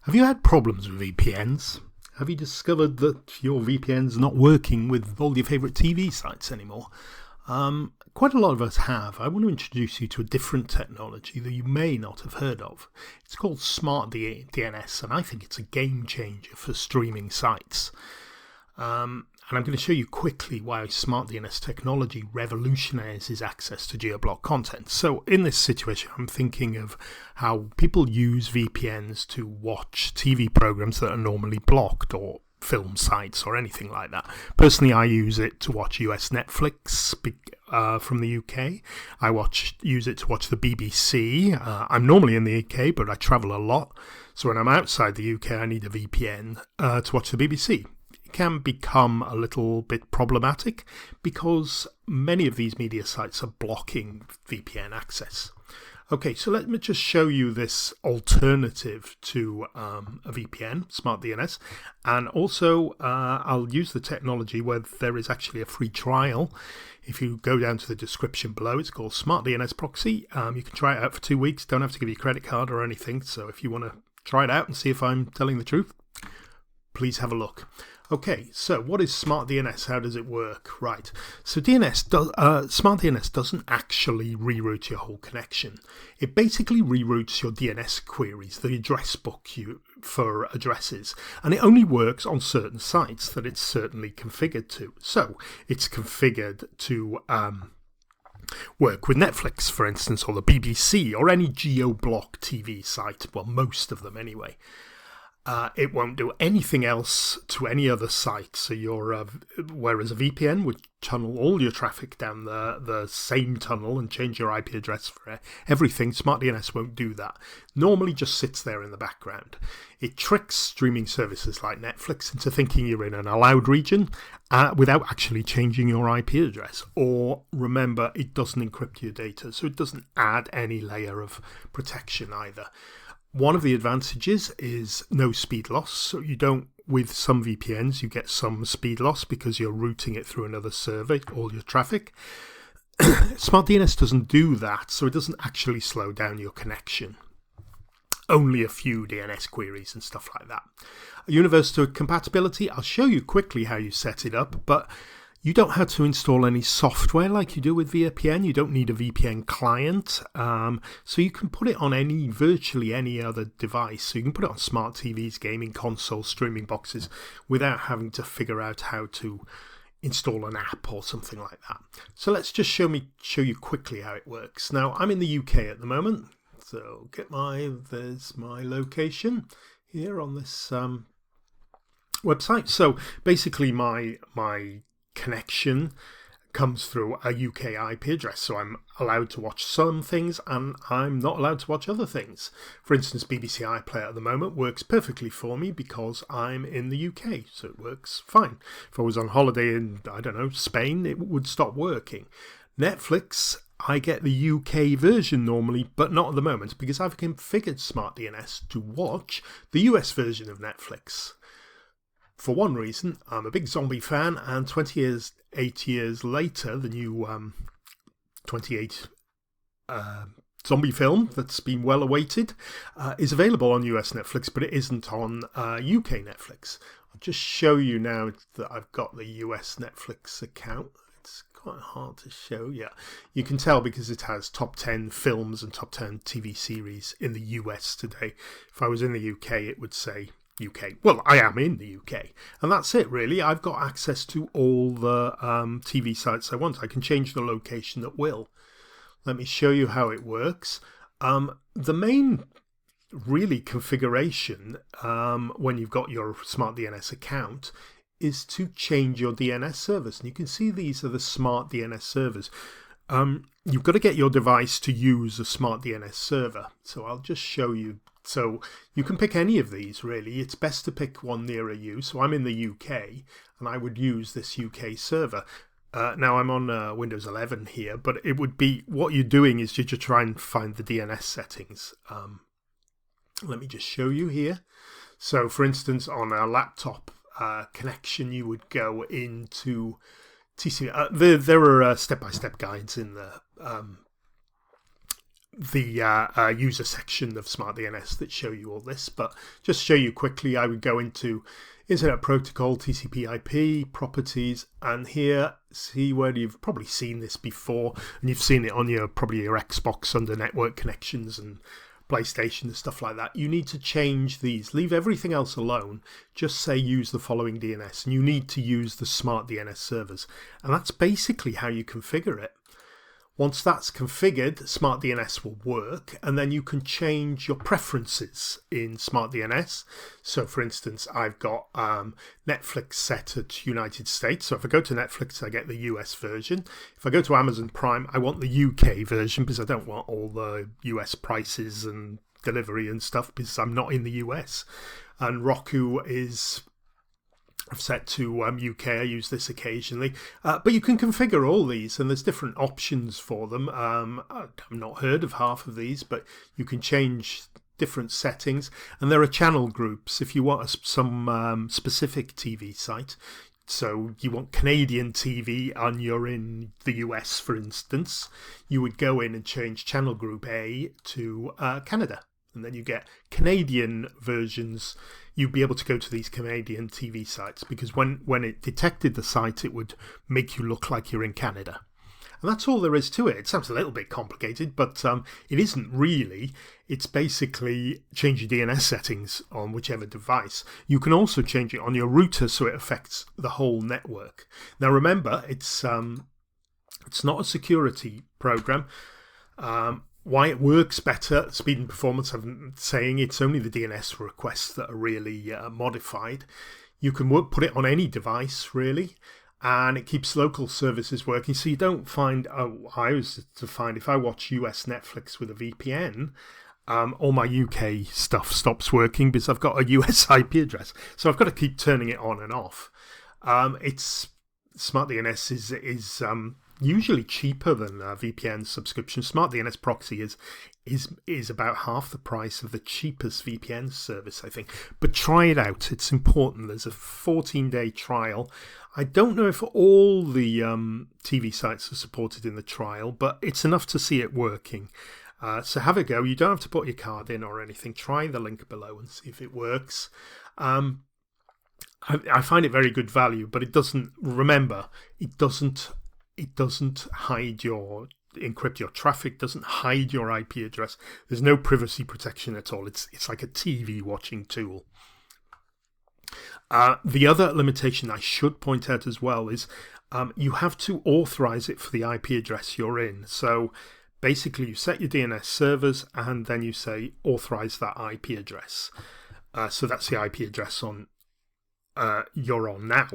Have you had problems with VPNs? Have you discovered that your VPN's not working with all your favourite TV sites anymore? Quite a lot of us have. I want to introduce you to a different technology that you may not have heard of. It's called Smart DNS, and I think it's a game changer for streaming sites. And I'm going to show you quickly why Smart DNS technology revolutionizes access to geo-blocked content. So in this situation, I'm thinking of how people use VPNs to watch TV programs that are normally blocked, or film sites or anything like that. Personally, I use it to watch US Netflix from the UK. I use it to watch the BBC. I'm normally in the UK, but I travel a lot. So when I'm outside the UK, I need a VPN to watch the BBC. It can become a little bit problematic because many of these media sites are blocking VPN access. Okay, so let me just show you this alternative to a VPN, Smart DNS, and also I'll use the technology where there is actually a free trial. If you go down to the description below, it's called Smart DNS Proxy. You can try it out for 2 weeks, don't have to give you a credit card or anything, so if you want to try it out and see if I'm telling the truth, please have a look. Okay, so what is Smart DNS? How does it work? Right, so Smart DNS doesn't actually reroute your whole connection. It basically reroutes your DNS queries, the address book for addresses, and it only works on certain sites that it's certainly configured to. So it's configured to work with Netflix, for instance, or the BBC, or any geo-blocked TV site, well, most of them anyway. It won't do anything else to any other site. So whereas a VPN would tunnel all your traffic down the same tunnel and change your IP address for everything, Smart DNS won't do that. Normally just sits there in the background. It tricks streaming services like Netflix into thinking you're in an allowed region without actually changing your IP address. Or remember, it doesn't encrypt your data, so it doesn't add any layer of protection either. One of the advantages is no speed loss. So you don't, with some VPNs, you get some speed loss because you're routing it through another server, all your traffic. Smart DNS doesn't do that, so it doesn't actually slow down your connection. Only a few DNS queries and stuff like that. Universal compatibility, I'll show you quickly how you set it up, but you don't have to install any software like you do with VPN. You don't need a VPN client. So you can put it on virtually any other device. So you can put it on smart TVs, gaming consoles, streaming boxes without having to figure out how to install an app or something like that. So let's just show you quickly how it works. Now, I'm in the UK at the moment. So there's my location here on this website. So basically my connection comes through a UK IP address, so I'm allowed to watch some things and I'm not allowed to watch other things. For instance, BBC iPlayer at the moment works perfectly for me because I'm in the UK, so it works fine. If I was on holiday in, I don't know, Spain, it would stop working. Netflix, I get the UK version normally, but not at the moment because I've configured Smart DNS to watch the US version of Netflix. For one reason, I'm a big zombie fan, and 8 years later, the new 28 zombie film that's been well awaited is available on US Netflix, but it isn't on UK Netflix. I'll just show you now that I've got the US Netflix account. It's quite hard to show. Yeah, you can tell because it has top 10 films and top 10 TV series in the US today. If I was in the UK, it would say UK. Well, I am in the UK, and that's it really. I've got access to all the TV sites I want. I can change the location at will. Let me show you how it works. The main really configuration when you've got your Smart DNS account is to change your DNS servers, and you can see these are the Smart DNS servers. You've got to get your device to use a Smart DNS server, so I'll just show you. So you can pick any of these really. It's best to pick one nearer you. So I'm in the UK and I would use this UK server. Now I'm on Windows 11 here, but it would be, what you're doing is you just try and find the DNS settings. Let me just show you here. So for instance, on a laptop connection, you would go into TCP. There are step-by-step guides in the the user section of Smart DNS that show you all this, but just show you quickly, I would go into Internet Protocol, TCP/IP, properties, and here, see where you've probably seen this before, and you've seen it on probably your Xbox under network connections and PlayStation and stuff like that. You need to change these. Leave everything else alone. Just say use the following DNS, and you need to use the Smart DNS servers, and that's basically how you configure it. Once that's configured, Smart DNS will work, and then you can change your preferences in Smart DNS. So, for instance, I've got Netflix set at United States. So if I go to Netflix, I get the US version. If I go to Amazon Prime, I want the UK version because I don't want all the US prices and delivery and stuff because I'm not in the US. And Roku is I've set to UK. I use this occasionally, but you can configure all these, and there's different options for them. I've not heard of half of these, but you can change different settings, and there are channel groups if you want some specific TV site. So you want Canadian TV and you're in the US, for instance, you would go in and change channel group A to Canada, and then you get Canadian versions. You'd be able to go to these Canadian TV sites because when it detected the site, it would make you look like you're in Canada. And that's all there is to it. It sounds a little bit complicated, but it isn't really. It's basically change your DNS settings on whichever device. You can also change it on your router so it affects the whole network. Now remember, it's not a security program. Why it works better, speed and performance, I'm saying it's only the DNS requests that are really modified. You can put it on any device, really, and it keeps local services working. So you don't find, I used to find if I watch US Netflix with a VPN, all my UK stuff stops working because I've got a US IP address. So I've got to keep turning it on and off. Smart DNS is usually cheaper than VPN subscription. Smart DNS proxy is about half the price of the cheapest VPN service, I think. But try it out. It's important. There's a 14-day trial. I don't know if all the TV sites are supported in the trial, but it's enough to see it working. So have a go. You don't have to put your card in or anything. Try the link below and see if it works. I find it very good value, but it doesn't hide your encrypt your traffic, doesn't hide your IP address. There's no privacy protection at all. It's like a TV watching tool. The other limitation I should point out as well is you have to authorize it for the IP address you're in. So basically you set your DNS servers and then you say authorize that IP address. So that's the IP address on you're on now.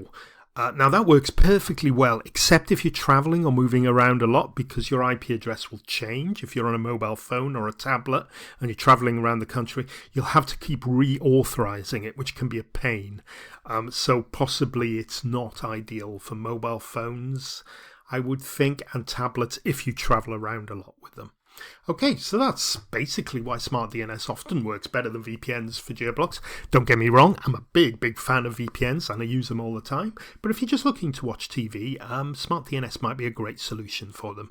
Now that works perfectly well, except if you're traveling or moving around a lot, because your IP address will change. If you're on a mobile phone or a tablet and you're traveling around the country, you'll have to keep reauthorizing it, which can be a pain. So possibly it's not ideal for mobile phones, I would think, and tablets if you travel around a lot with them. Okay, so that's basically why Smart DNS often works better than VPNs for Geo-Blocks. Don't get me wrong, I'm a big fan of VPNs and I use them all the time. But if you're just looking to watch TV, Smart DNS might be a great solution for them.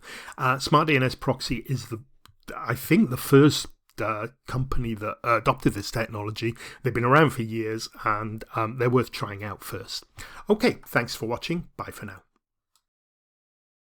Smart DNS Proxy is I think the first company that adopted this technology. They've been around for years and they're worth trying out first. Okay, thanks for watching. Bye for now.